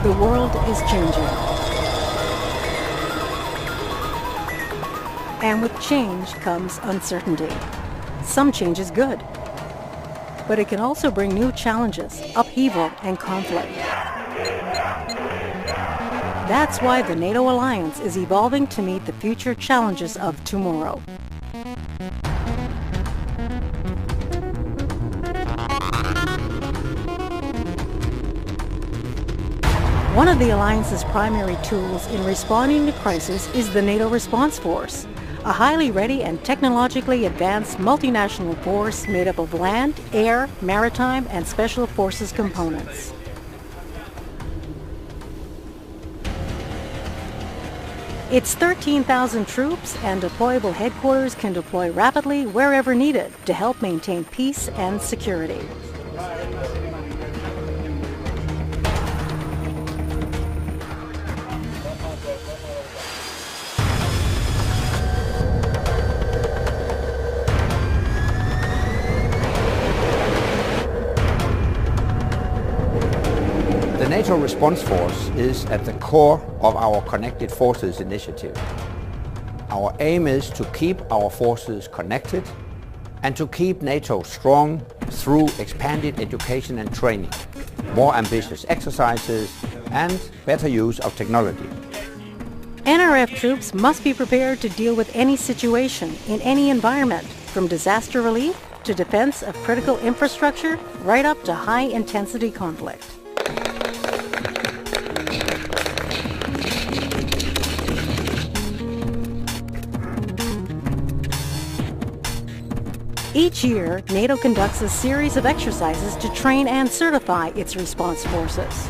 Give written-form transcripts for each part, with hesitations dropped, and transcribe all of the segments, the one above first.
The world is changing. And with change comes uncertainty. Some change is good, but it can also bring new challenges, upheaval, and conflict. That's why the NATO alliance is evolving to meet the future challenges of tomorrow. One of the alliance's primary tools in responding to crisis is the NATO Response Force, a highly ready and technologically advanced multinational force made up of land, air, maritime, and special forces components. Its 13,000 troops and deployable headquarters can deploy rapidly wherever needed to help maintain peace and security. The NATO Response Force is at the core of our Connected Forces initiative. Our aim is to keep our forces connected and to keep NATO strong through expanded education and training, more ambitious exercises, and better use of technology. NRF troops must be prepared to deal with any situation in any environment, from disaster relief to defense of critical infrastructure, right up to high-intensity conflict. Each year, NATO conducts a series of exercises to train and certify its response forces.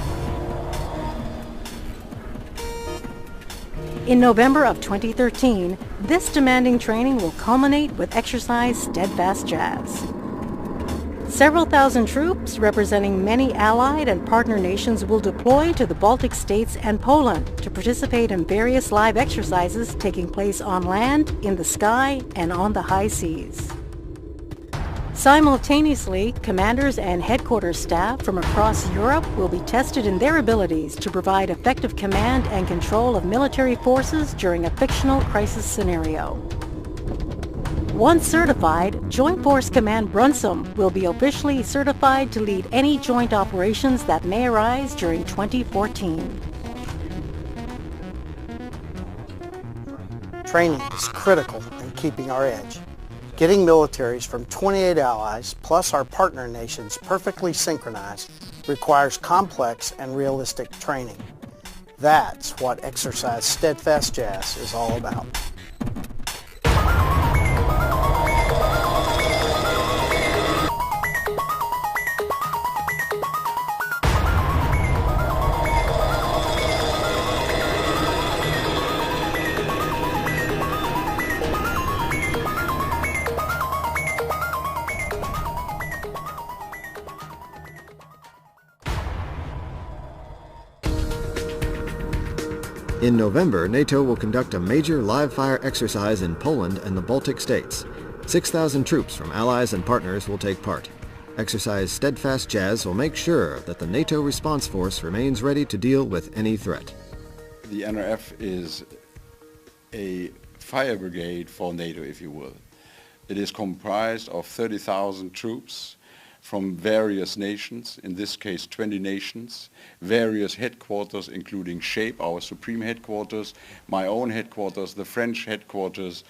In November of 2013, this demanding training will culminate with exercise Steadfast Jazz. Several thousand troops representing many allied and partner nations will deploy to the Baltic states and Poland to participate in various live exercises taking place on land, in the sky, and on the high seas. Simultaneously, commanders and headquarters staff from across Europe will be tested in their abilities to provide effective command and control of military forces during a fictional crisis scenario. Once certified, Joint Force Command Brunsum will be officially certified to lead any joint operations that may arise during 2014. Training is critical in keeping our edge. Getting militaries from 28 allies plus our partner nations perfectly synchronized requires complex and realistic training. That's what Exercise Steadfast Jazz is all about. In November, NATO will conduct a major live-fire exercise in Poland and the Baltic states. 6,000 troops from allies and partners will take part. Exercise Steadfast Jazz will make sure that the NATO response force remains ready to deal with any threat. The NRF is a fire brigade for NATO, if you will. It is comprised of 30,000 troops from various nations, in this case 20 nations, various headquarters including SHAPE, our supreme headquarters, my own headquarters, the French headquarters,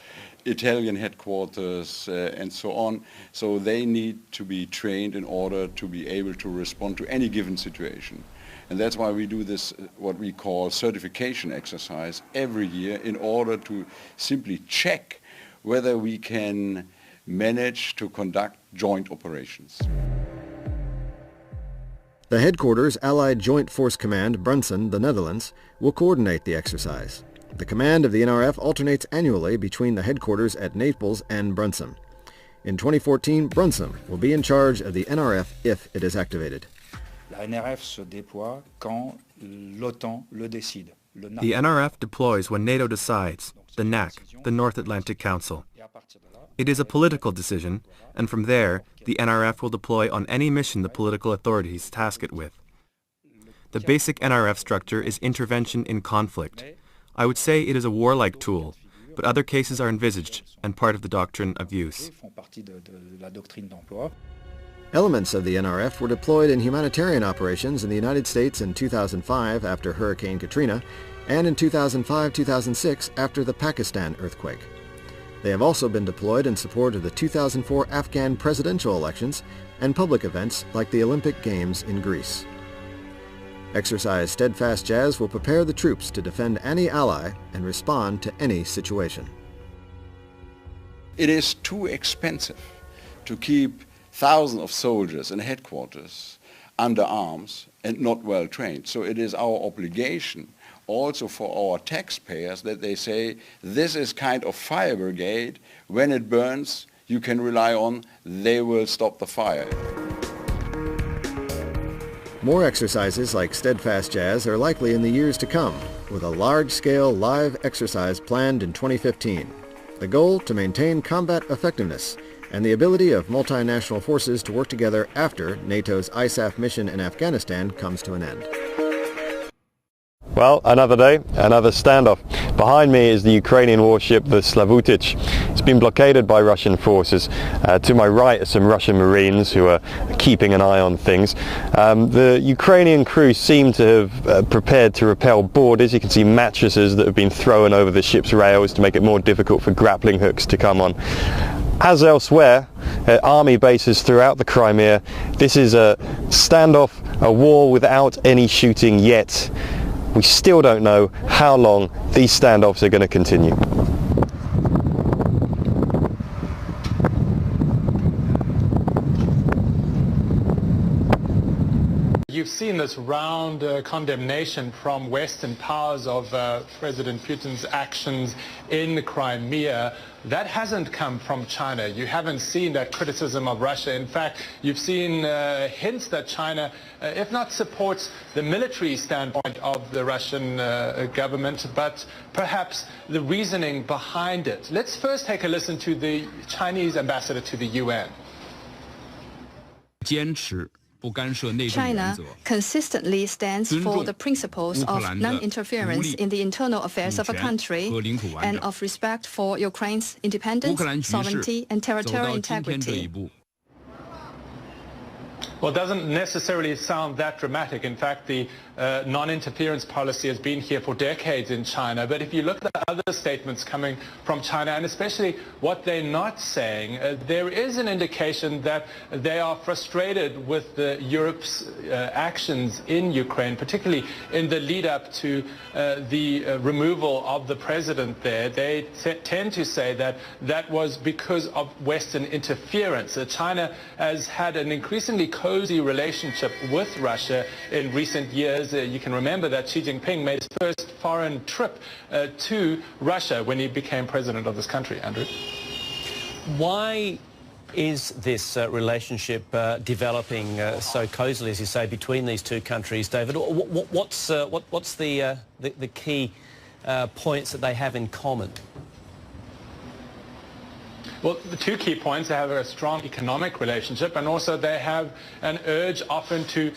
Italian headquarters, and so on. So they need to be trained in order to be able to respond to any given situation. And that's why we do this, what we call certification exercise every year, in order to simply check whether we can manage to conduct joint operations. The headquarters Allied Joint Force Command, Brunson, the Netherlands, will coordinate the exercise. The command of the NRF alternates annually between the headquarters at Naples and Brunson. In 2014, Brunson will be in charge of the NRF if it is activated. La NRF se déploie quand l'OTAN le décide. The NRF deploys when NATO decides, the NAC, the North Atlantic Council. It is a political decision, and from there, the NRF will deploy on any mission the political authorities task it with. The basic NRF structure is intervention in conflict. I would say it is a warlike tool, but other cases are envisaged and part of the doctrine of use. Elements of the NRF were deployed in humanitarian operations in the United States in 2005 after Hurricane Katrina and in 2005-2006 after the Pakistan earthquake. They have also been deployed in support of the 2004 Afghan presidential elections and public events like the Olympic Games in Greece. Exercise Steadfast Jazz will prepare the troops to defend any ally and respond to any situation. It is too expensive to keep thousands of soldiers in headquarters under arms and not well trained. So it is our obligation also for our taxpayers that they say this is kind of fire brigade. When it burns, you can rely on they will stop the fire. More exercises like Steadfast Jazz are likely in the years to come, with a large-scale live exercise planned in 2015. The goal to maintain combat effectiveness and the ability of multinational forces to work together after NATO's ISAF mission in Afghanistan comes to an end. Well, another day, another standoff. Behind me is the Ukrainian warship, the Slavutich. It's been blockaded by Russian forces. To my right are some Russian Marines who are keeping an eye on things. The Ukrainian crew seem to have prepared to repel boarders. You can see mattresses that have been thrown over the ship's rails to make it more difficult for grappling hooks to come on. As elsewhere, at army bases throughout the Crimea, this is a standoff, a war without any shooting yet. We still don't know how long these standoffs are going to continue. You've seen this round condemnation from Western powers of President Putin's actions in the Crimea. That hasn't come from China. You haven't seen that criticism of Russia. In fact, you've seen hints that China, if not supports the military standpoint of the Russian government, but perhaps the reasoning behind it. Let's first take a listen to the Chinese ambassador to the UN. China consistently stands for the principles of non-interference in the internal affairs of a country and of respect for Ukraine's independence, sovereignty, and territorial integrity. Well, it doesn't necessarily sound that dramatic. In fact, the non-interference policy has been here for decades in China. But if you look at the other statements coming from China, and especially what they're not saying, there is an indication that they are frustrated with Europe's actions in Ukraine, particularly in the lead-up to the removal of the president there. They tend to say that that was because of Western interference. China has had an increasingly cozy relationship with Russia in recent years. You can remember that Xi Jinping made his first foreign trip to Russia when he became president of this country. Andrew? Why is this relationship developing so cozily, as you say, between these two countries, David? What's the key points that they have in common? Well, the two key points: they have a strong economic relationship, and also they have an urge often to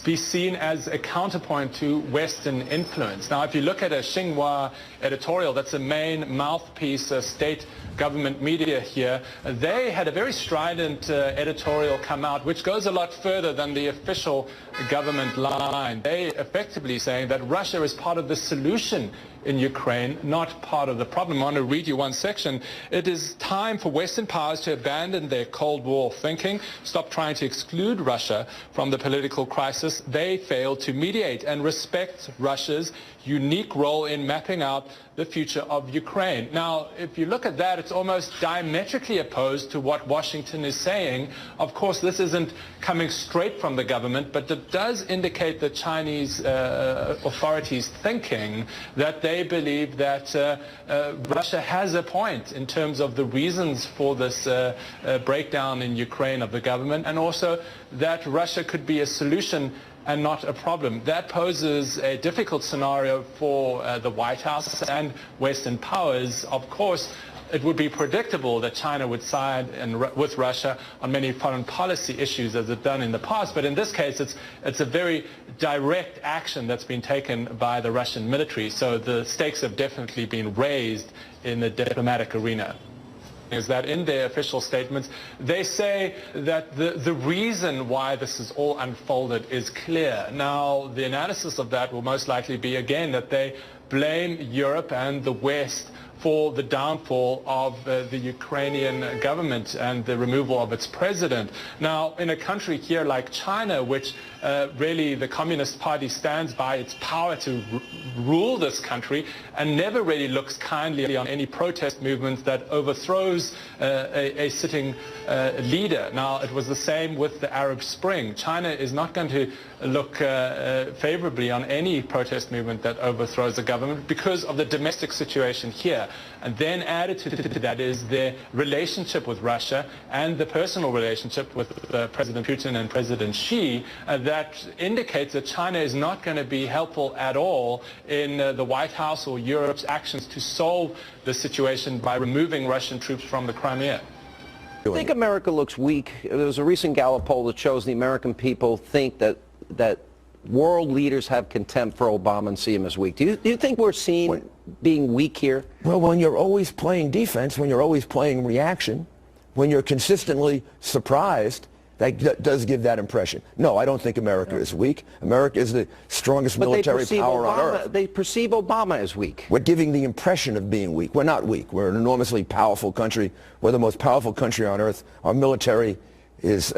be seen as a counterpoint to Western influence. Now, if you look at a Xinhua editorial, that's the main mouthpiece, state government media here, they had a very strident editorial come out, which goes a lot further than the official government line. They effectively saying that Russia is part of the solution in Ukraine, not part of the problem. I want to read you one section. It is time for Western powers to abandon their Cold War thinking, stop trying to exclude Russia from the political crisis. They failed to mediate and respect Russia's unique role in mapping out the future of Ukraine. Now, if you look at that, it's almost diametrically opposed to what Washington is saying. Of course, this isn't coming straight from the government, but it does indicate the Chinese authorities thinking that they believe that Russia has a point in terms of the reasons for this breakdown in Ukraine of the government, and also that Russia could be a solution and not a problem. That poses a difficult scenario for the White House and Western powers. Of course, it would be predictable that China would side with Russia on many foreign policy issues as it's done in the past, but in this case it's a very direct action that's been taken by the Russian military, so the stakes have definitely been raised in the diplomatic arena. Is that in their official statements, they say that the reason why this is all unfolded is clear. Now, the analysis of that will most likely be, again, that they blame Europe and the West for the downfall of the Ukrainian government and the removal of its president. Now, in a country here like China, which really the Communist Party stands by its power to rule this country and never really looks kindly on any protest movement that overthrows a sitting leader. Now, it was the same with the Arab Spring. China is not going to look favorably on any protest movement that overthrows the government because of the domestic situation here. And then added to that is their relationship with Russia and the personal relationship with President Putin and President Xi that indicates that China is not going to be helpful at all in the White House or Europe's actions to solve the situation by removing Russian troops from the Crimea. I think America looks weak. There was a recent Gallup poll that shows the American people think that world leaders have contempt for Obama and see him as weak. Do you think we're seen being weak here? Well, when you're always playing defense, when you're always playing reaction, when you're consistently surprised, that does give that impression. No, I don't think America is weak. America is the strongest military power on earth. They perceive Obama as weak. We're giving the impression of being weak. We're not weak. We're an enormously powerful country. We're the most powerful country on earth. Our military is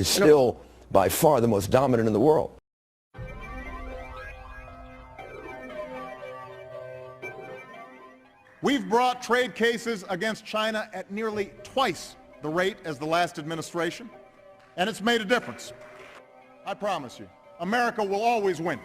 still by far the most dominant in the world. We've brought trade cases against China at nearly twice the rate as the last administration, and it's made a difference. I promise you, America will always win.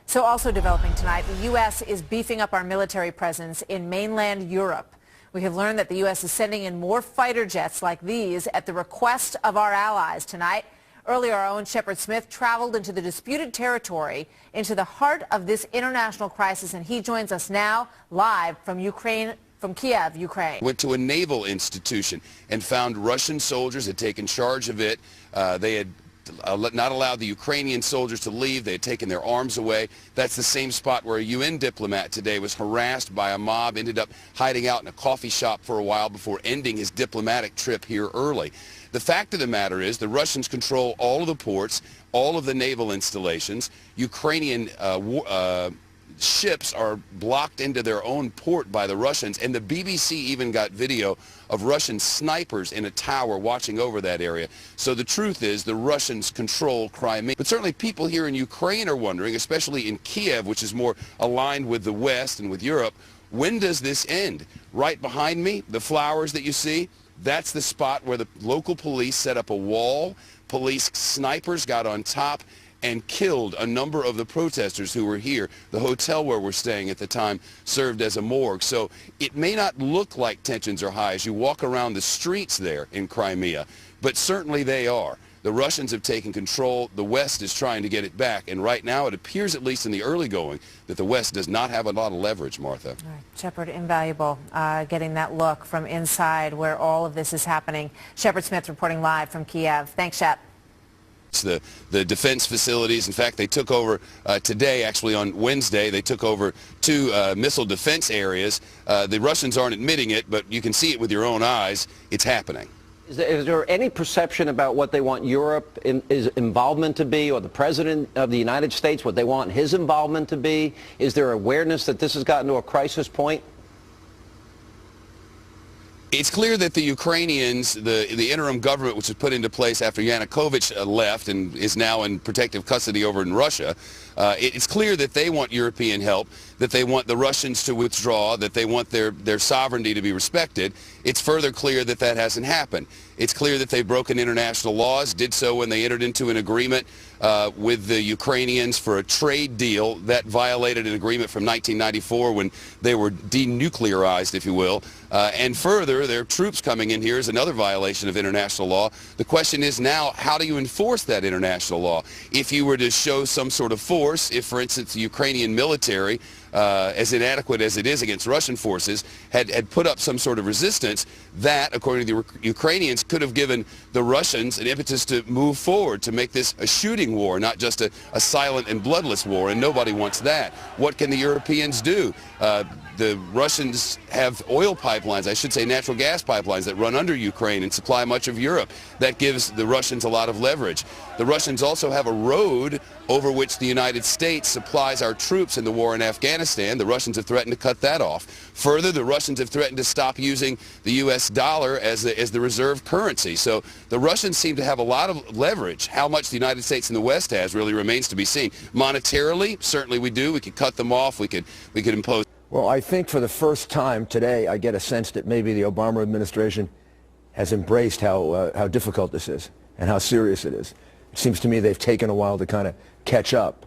So also developing tonight, the U.S. is beefing up our military presence in mainland Europe. We have learned that the U.S. is sending in more fighter jets like these at the request of our allies tonight. Earlier, our own Shepard Smith traveled into the disputed territory, into the heart of this international crisis, and he joins us now live from Ukraine, from Kiev, Ukraine. Went to a naval institution and found Russian soldiers had taken charge of it. They had not allowed the Ukrainian soldiers to leave. They had taken their arms away. That's the same spot where a UN diplomat today was harassed by a mob, ended up hiding out in a coffee shop for a while before ending his diplomatic trip here early. The fact of the matter is the Russians control all of the ports, all of the naval installations. Ukrainian ships are blocked into their own port by the Russians, and the BBC even got video of Russian snipers in a tower watching over that area. So the truth is the Russians control Crimea. But certainly people here in Ukraine are wondering, especially in Kiev, which is more aligned with the West and with Europe, when does this end? Right behind me, the flowers that you see, that's the spot where the local police set up a wall. Police snipers got on top and killed a number of the protesters who were here. The hotel where we're staying at the time served as a morgue. So it may not look like tensions are high as you walk around the streets there in Crimea, but certainly they are. The Russians have taken control. The West is trying to get it back. And right now it appears, at least in the early going, that the West does not have a lot of leverage, Martha. All right. Shepard, invaluable getting that look from inside where all of this is happening. Shepard Smith reporting live from Kiev. Thanks, Shep. The defense facilities. In fact, they took over today, actually on Wednesday, they took over 2 missile defense areas. The Russians aren't admitting it, but you can see it with your own eyes. It's happening. Is there any perception about what they want Europe's involvement to be, or the President of the United States, what they want his involvement to be? Is there awareness that this has gotten to a crisis point? It's clear that the Ukrainians, the interim government, which was put into place after Yanukovych left and is now in protective custody over in Russia, it's clear that they want European help, that they want the Russians to withdraw, that they want their sovereignty to be respected. It's further clear that that hasn't happened. It's clear that they've broken international laws, did so when they entered into an agreement with the Ukrainians for a trade deal that violated an agreement from 1994 when they were denuclearized, if you will. And further, their troops coming in here is another violation of international law. The question is now, how do you enforce that international law? If you were to show some sort of force, if, for instance, the Ukrainian military, as inadequate as it is against Russian forces, had put up some sort of resistance, that, according to the Ukrainians, could have given the Russians an impetus to move forward, to make this a shooting war, not just a silent and bloodless war, and nobody wants that. What can the Europeans do? The Russians have oil pipelines, I should say natural gas pipelines, that run under Ukraine and supply much of Europe. That gives the Russians a lot of leverage. The Russians also have a road over which the United States supplies our troops in the war in Afghanistan. The Russians have threatened to cut that off. Further, the Russians have threatened to stop using the U.S. dollar as the reserve currency. So the Russians seem to have a lot of leverage. How much the United States and the West has really remains to be seen. Monetarily, certainly we do. We could cut them off. We could impose. Well, I think for the first time today, I get a sense that maybe the Obama administration has embraced how difficult this is and how serious it is. It seems to me they've taken a while to kind of catch up.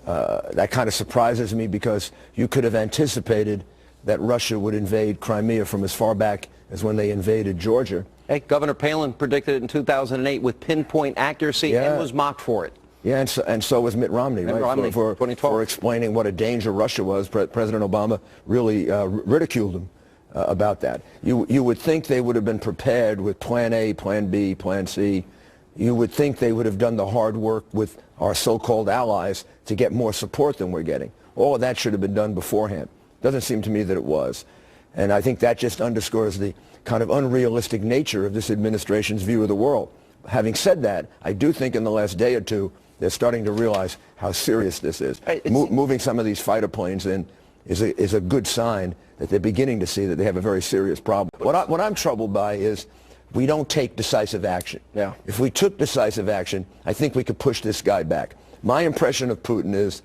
That kind of surprises me because you could have anticipated that Russia would invade Crimea from as far back as when they invaded Georgia. Hey, Governor Palin predicted it in 2008 with pinpoint accuracy and was mocked for it. Yeah, and so was Mitt Romney, right? For explaining what a danger Russia was. President Obama really ridiculed him about that. You would think they would have been prepared with Plan A, Plan B, Plan C. You would think they would have done the hard work with our so-called allies to get more support than we're getting. All of that should have been done beforehand. Doesn't seem to me that it was. And I think that just underscores the kind of unrealistic nature of this administration's view of the world. Having said that, I do think in the last day or two, they're starting to realize how serious this is. Moving some of these fighter planes in is a good sign that they're beginning to see that they have a very serious problem. What I'm troubled by is we don't take decisive action. Yeah. If we took decisive action, I think we could push this guy back. My impression of Putin is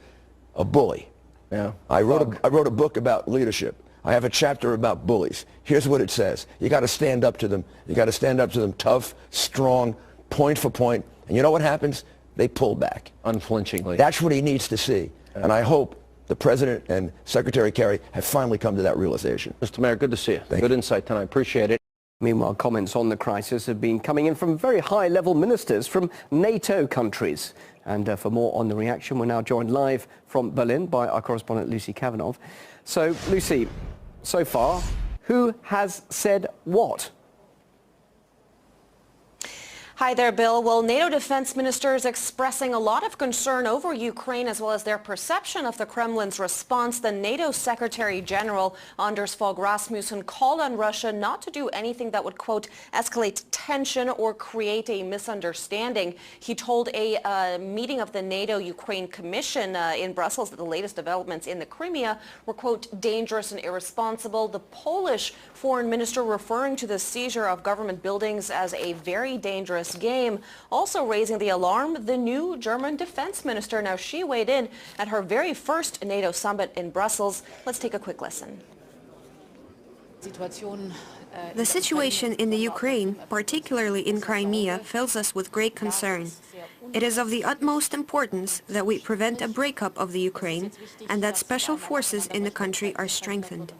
a bully. Yeah. I wrote a book about leadership. I have a chapter about bullies. Here's what it says. You got to stand up to them. You got to stand up to them tough, strong, point for point. And you know what happens? They pull back. Unflinchingly. That's what he needs to see. And I hope the President and Secretary Kerry have finally come to that realization. Mr. Mayor, good to see you. Good insight tonight. Appreciate it. Meanwhile, comments on the crisis have been coming in from very high-level ministers from NATO countries. And for more on the reaction, we're now joined live from Berlin by our correspondent Lucy Kavanagh. So, Lucy, so far, who has said what? Hi there, Bill. Well, NATO defense ministers expressing a lot of concern over Ukraine as well as their perception of the Kremlin's response. The NATO Secretary General Anders Fogh Rasmussen called on Russia not to do anything that would, quote, escalate tension or create a misunderstanding. He told a meeting of the NATO-Ukraine Commission in Brussels that the latest developments in the Crimea were, quote, dangerous and irresponsible. The Polish foreign minister referring to the seizure of government buildings as a very dangerous game, also raising the alarm, the new German defense minister. Now, she weighed in at her very first NATO summit in Brussels. Let's take a quick listen. The situation in the Ukraine, particularly in Crimea, fills us with great concern. It is of the utmost importance that we prevent a breakup of the Ukraine and that special forces in the country are strengthened.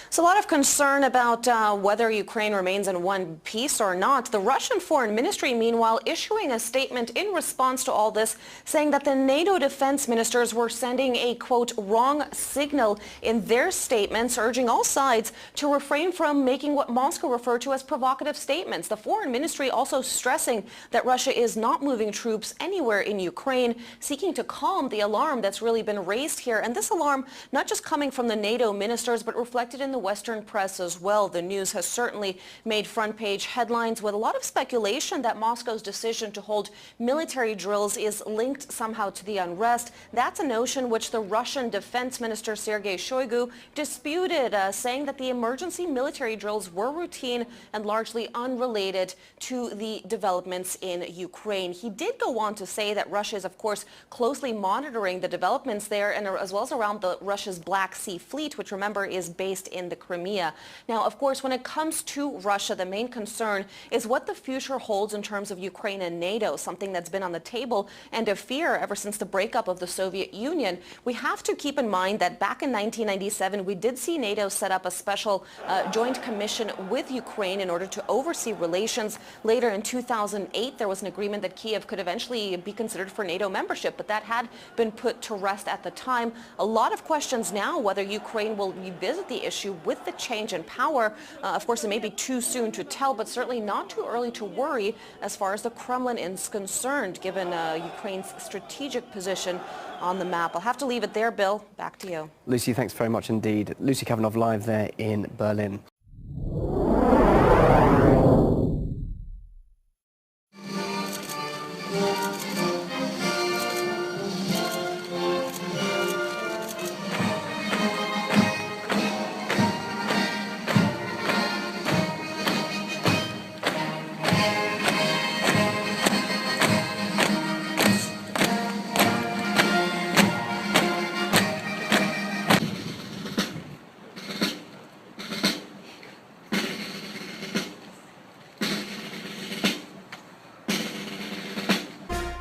It's a lot of concern about whether Ukraine remains in one piece or not. The Russian Foreign Ministry, meanwhile, issuing a statement in response to all this, saying that the NATO defense ministers were sending a, quote, wrong signal in their statements, urging all sides to refrain from making what Moscow referred to as provocative statements. The Foreign Ministry also stressing that Russia is not moving troops anywhere in Ukraine, seeking to calm the alarm that's really been raised here. And this alarm not just coming from the NATO ministers, but reflected in the Western press as well. The news has certainly made front page headlines with a lot of speculation that Moscow's decision to hold military drills is linked somehow to the unrest. That's a notion which the Russian Defense Minister Sergei Shoigu disputed, saying that the emergency military drills were routine and largely unrelated to the developments in Ukraine. He did go on to say that Russia is, of course, closely monitoring the developments there, and as well as around Russia's Black Sea Fleet, which, remember, is based in the Crimea. Now, of course, when it comes to Russia, the main concern is what the future holds in terms of Ukraine and NATO, something that's been on the table and a fear ever since the breakup of the Soviet Union. We have to keep in mind that back in 1997, we did see NATO set up a special joint commission with Ukraine in order to oversee relations. Later in 2008, there was an agreement that Kiev could eventually be considered for NATO membership, but that had been put to rest at the time. A lot of questions now whether Ukraine will revisit the issue with the change in power. Of course, it may be too soon to tell, but certainly not too early to worry as far as the Kremlin is concerned, given Ukraine's strategic position on the map. I'll have to leave it there, Bill. Back to you. Lucy, thanks very much indeed. Lucy Kavanagh live there in Berlin.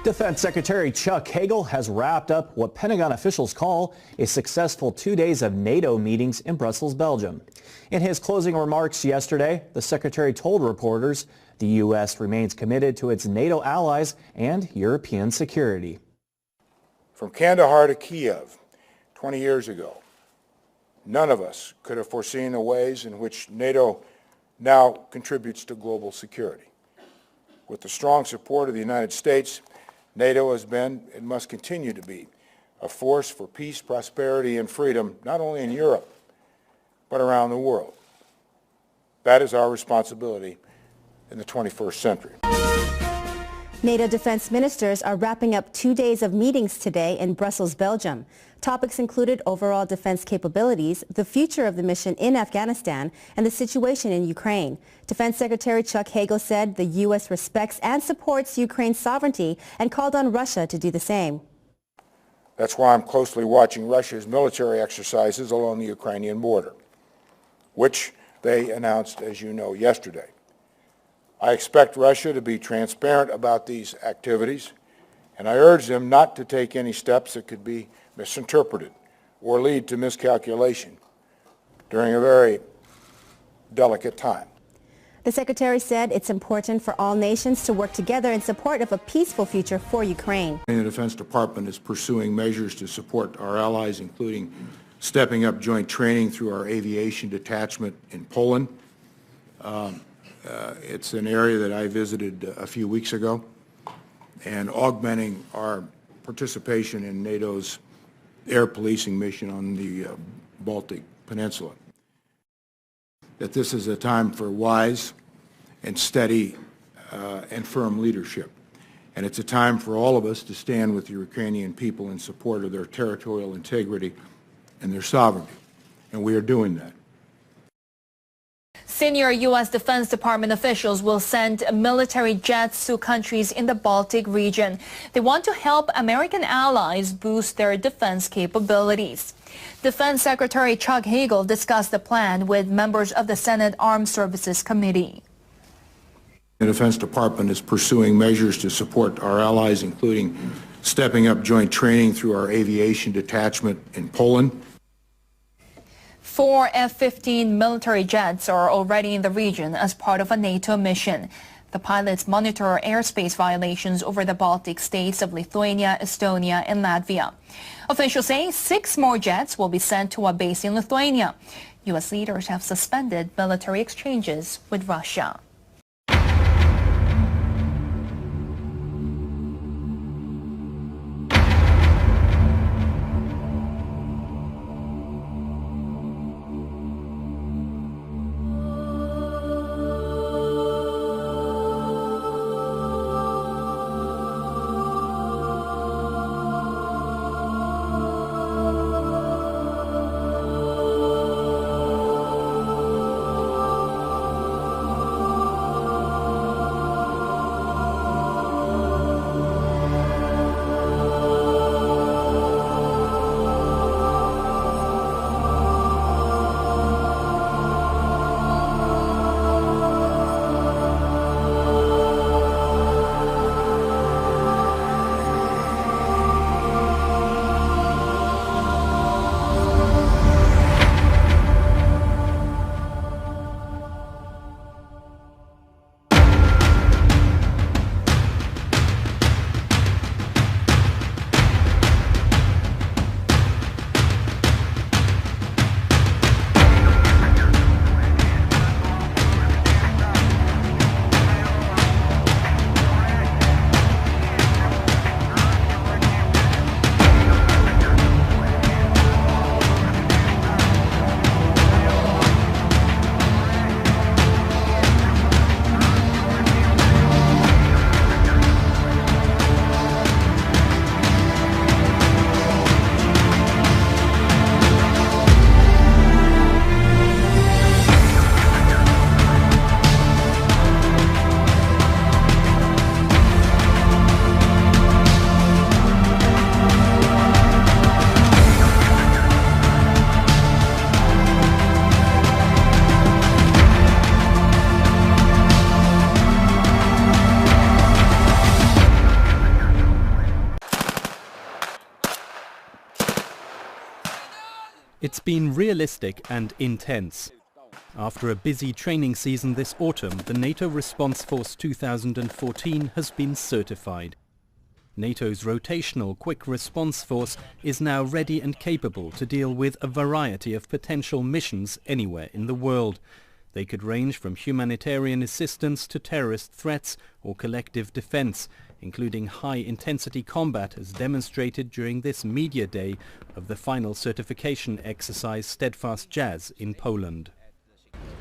Defense Secretary Chuck Hagel has wrapped up what Pentagon officials call a successful 2 days of NATO meetings in Brussels, Belgium. In his closing remarks yesterday, the Secretary told reporters the U.S. remains committed to its NATO allies and European security. From Kandahar to Kiev 20 years ago, none of us could have foreseen the ways in which NATO now contributes to global security. With the strong support of the United States, NATO has been and must continue to be a force for peace, prosperity, and freedom, not only in Europe, but around the world. That is our responsibility in the 21st century. NATO defense ministers are wrapping up 2 days of meetings today in Brussels, Belgium. Topics included overall defense capabilities, the future of the mission in Afghanistan, and the situation in Ukraine. Defense Secretary Chuck Hagel said the U.S. respects and supports Ukraine's sovereignty and called on Russia to do the same. That's why I'm closely watching Russia's military exercises along the Ukrainian border, which they announced, as you know, yesterday. I expect Russia to be transparent about these activities and I urge them not to take any steps that could be misinterpreted or lead to miscalculation during a very delicate time. The Secretary said it's important for all nations to work together in support of a peaceful future for Ukraine. The Defense Department is pursuing measures to support our allies, including stepping up joint training through our aviation detachment in Poland. It's an area that I visited a few weeks ago, and augmenting our participation in NATO's air policing mission on the Baltic Peninsula. That this is a time for wise and steady and firm leadership. And it's a time for all of us to stand with the Ukrainian people in support of their territorial integrity and their sovereignty. And we are doing that. Senior U.S. Defense Department officials will send military jets to countries in the Baltic region. They want to help American allies boost their defense capabilities. Defense Secretary Chuck Hagel discussed the plan with members of the Senate Armed Services Committee. The Defense Department is pursuing measures to support our allies, including stepping up joint training through our aviation detachment in Poland. 4 F-15 military jets are already in the region as part of a NATO mission. The pilots monitor airspace violations over the Baltic states of Lithuania, Estonia, and Latvia. Officials say 6 more jets will be sent to a base in Lithuania. U.S. leaders have suspended military exchanges with Russia. It's been realistic and intense. After a busy training season this autumn, the NATO Response Force 2014 has been certified. NATO's rotational quick response force is now ready and capable to deal with a variety of potential missions anywhere in the world. They could range from humanitarian assistance to terrorist threats or collective defense, including high-intensity combat as demonstrated during this media day of the final certification exercise Steadfast Jazz in Poland.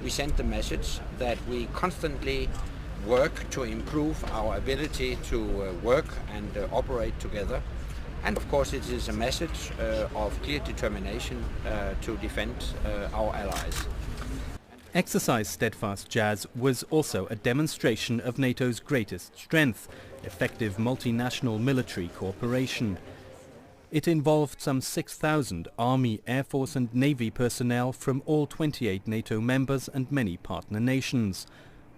We sent the message that we constantly work to improve our ability to work and operate together. And of course it is a message of clear determination to defend our allies. Exercise Steadfast Jazz was also a demonstration of NATO's greatest strength, effective multinational military cooperation. It involved some 6,000 Army, Air Force and Navy personnel from all 28 NATO members and many partner nations.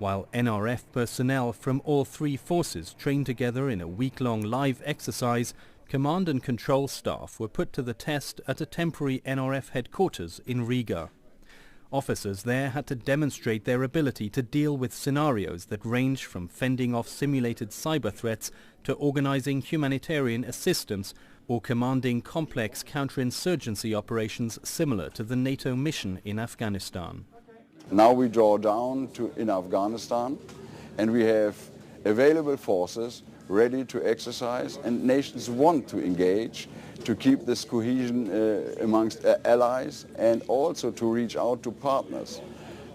While NRF personnel from all three forces trained together in a week-long live exercise, command and control staff were put to the test at a temporary NRF headquarters in Riga. Officers there had to demonstrate their ability to deal with scenarios that range from fending off simulated cyber threats to organizing humanitarian assistance or commanding complex counterinsurgency operations similar to the NATO mission in Afghanistan. Now we draw down in Afghanistan, and we have available forces ready to exercise, and nations want to engage to keep this cohesion amongst allies and also to reach out to partners.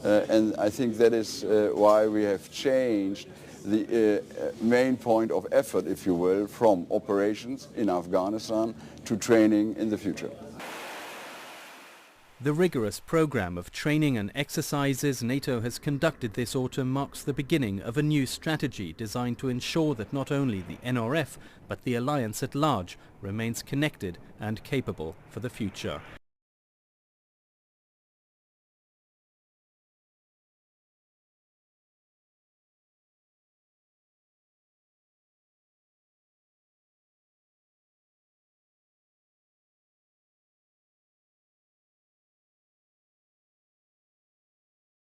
And I think that is why we have changed the main point of effort, if you will, from operations in Afghanistan to training in the future. The rigorous program of training and exercises NATO has conducted this autumn marks the beginning of a new strategy designed to ensure that not only the NRF but the alliance at large remains connected and capable for the future.